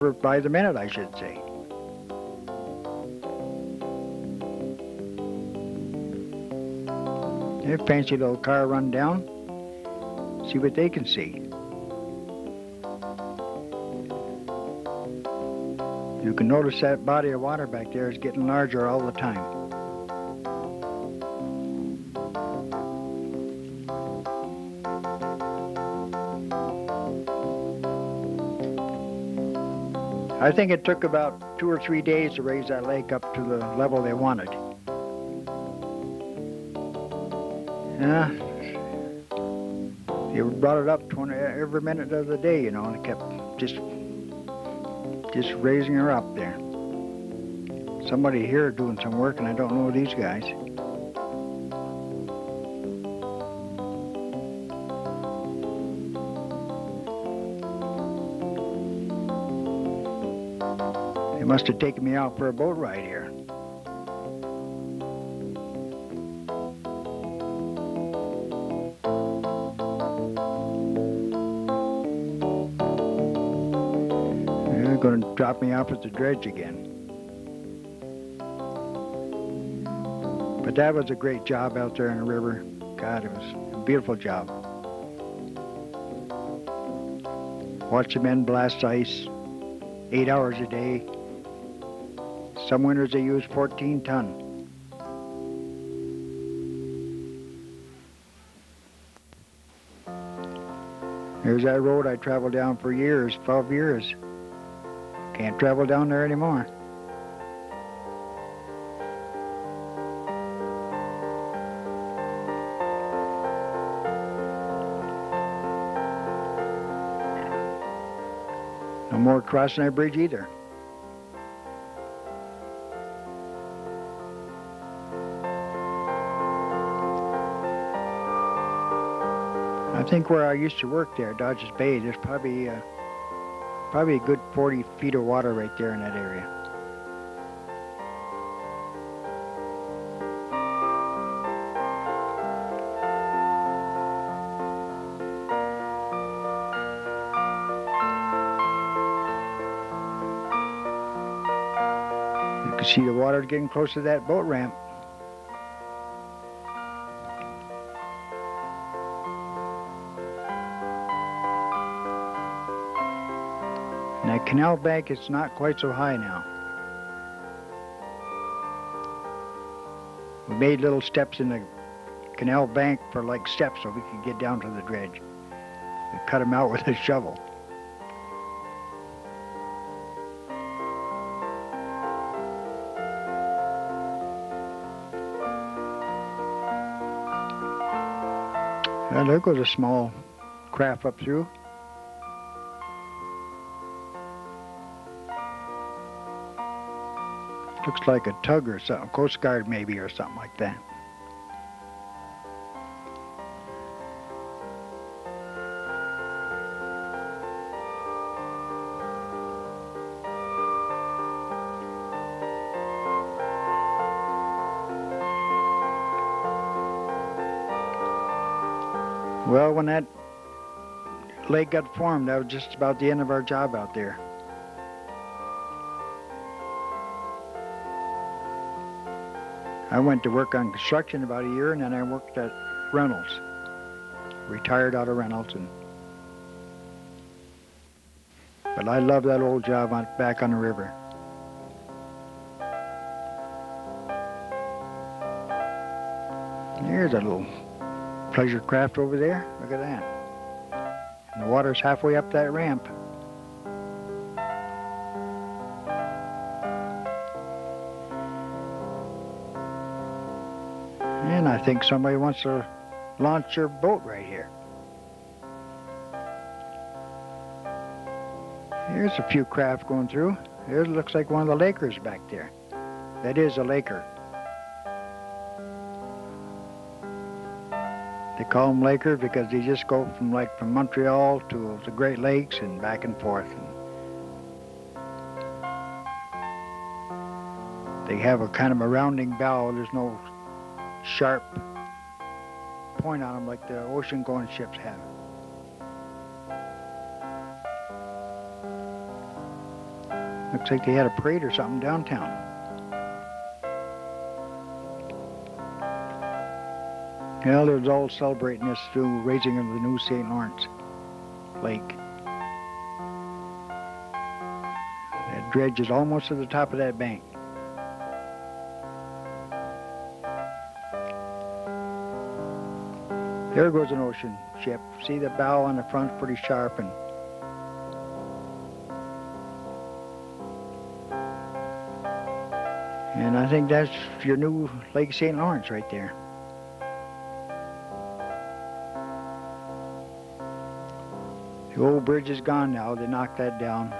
or by the minute, I should say. Their fancy little car run down. See what they can see. You can notice that body of water back there is getting larger all the time. I think it took about 2 or 3 days to raise that lake up to the level they wanted. Yeah, they brought it up every minute of the day, you know, and it kept just raising her up there. Somebody here doing some work, and I don't know these guys. They must have taken me out for a boat ride here. They're going to drop me off at the dredge again. But that was a great job out there in the river. God, it was a beautiful job. Watch the men blast ice 8 hours a day. Some winters they use 14 ton. There's that road I traveled down for years, 12 years. Can't travel down there anymore. No more crossing that bridge either. I think where I used to work there, Dodges Bay, there's probably a good 40 feet of water right there in that area. You can see the water getting close to that boat ramp. And that canal bank is not quite so high now. We made little steps in the canal bank for like steps so we could get down to the dredge. We cut them out with a shovel. And there goes a small craft up through. Looks like a tug or something, Coast Guard maybe or something like that. Well, when that lake got formed, that was just about the end of our job out there. I went to work on construction about a year, and then I worked at Reynolds. Retired out of Reynolds, but I love that old job back on the river. There's a little pleasure craft over there. Look at that. And the water's halfway up that ramp. And I think somebody wants to launch their boat right here. Here's a few craft going through. There looks like one of the Lakers back there. That is a Laker. They call them Lakers because they just go from Montreal to the Great Lakes and back and forth. They have a kind of a rounding bow. There's no sharp point on them like the ocean-going ships have. Looks like they had a parade or something downtown. Well, they was all celebrating this through raising of the new St. Lawrence Lake. That dredge is almost to the top of that bank. There goes an ocean ship. See the bow on the front, pretty sharp, and I think that's your new Lake St. Lawrence right there. The old bridge is gone now. They knocked that down.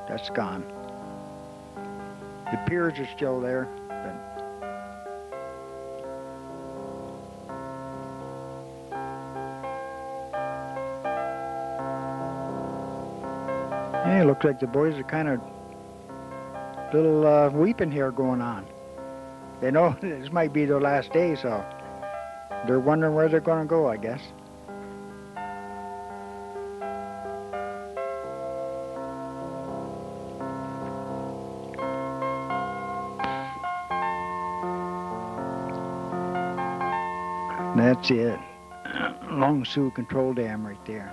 That's gone. The piers are still there, but hey, it looks like the boys are kind of little weeping here going on. They know this might be their last day, so they're wondering where they're going to go, I guess. That's it. Long Sioux Control Dam right there.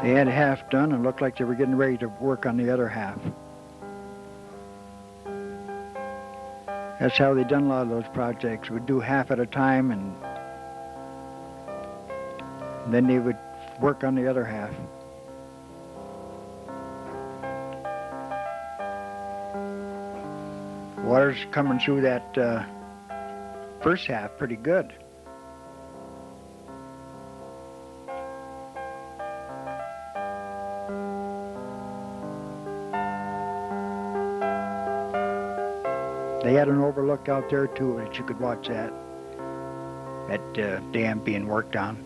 They had half done and looked like they were getting ready to work on the other half. That's how they done a lot of those projects. Would do half at a time and then they would work on the other half. Water's coming through that first half pretty good. They had an overlook out there too that you could watch that dam being worked on.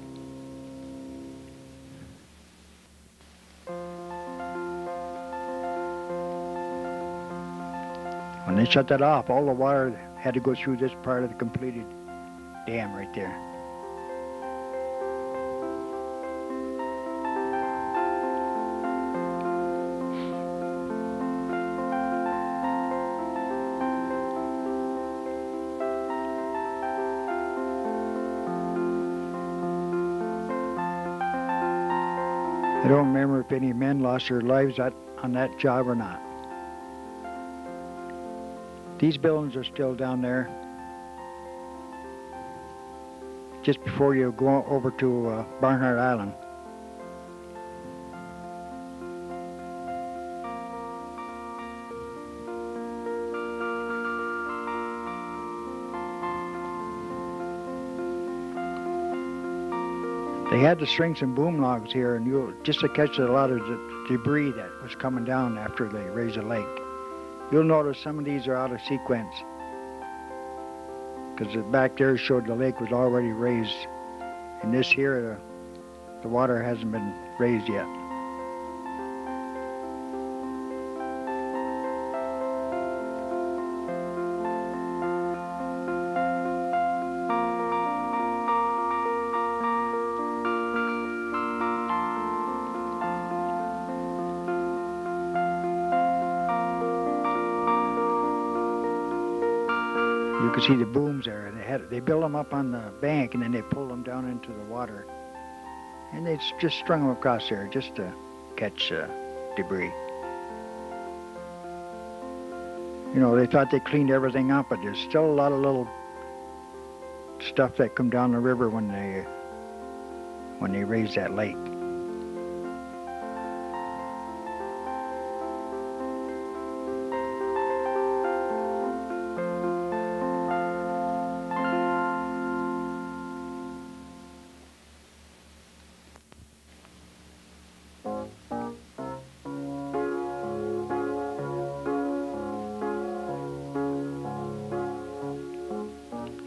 When they shut that off, all the water had to go through this part of the completed dam right there. I don't remember if any men lost their lives on that job or not. These buildings are still down there. Just before you go over to Barnhart Island. They had to string some boom logs here, and just to catch a lot of the debris that was coming down after they raised the lake. You'll notice some of these are out of sequence because back there showed the lake was already raised, and this here, the water hasn't been raised yet. You can see the booms there, and they built them up on the bank, and then they pulled them down into the water, and they just strung them across there just to catch debris. You know, they thought they cleaned everything up, but there's still a lot of little stuff that come down the river when they raise that lake.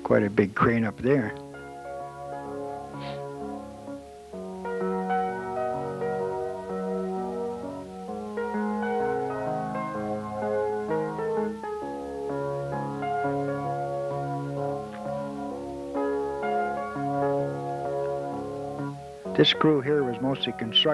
Quite a big crane up there. This crew here was mostly construction.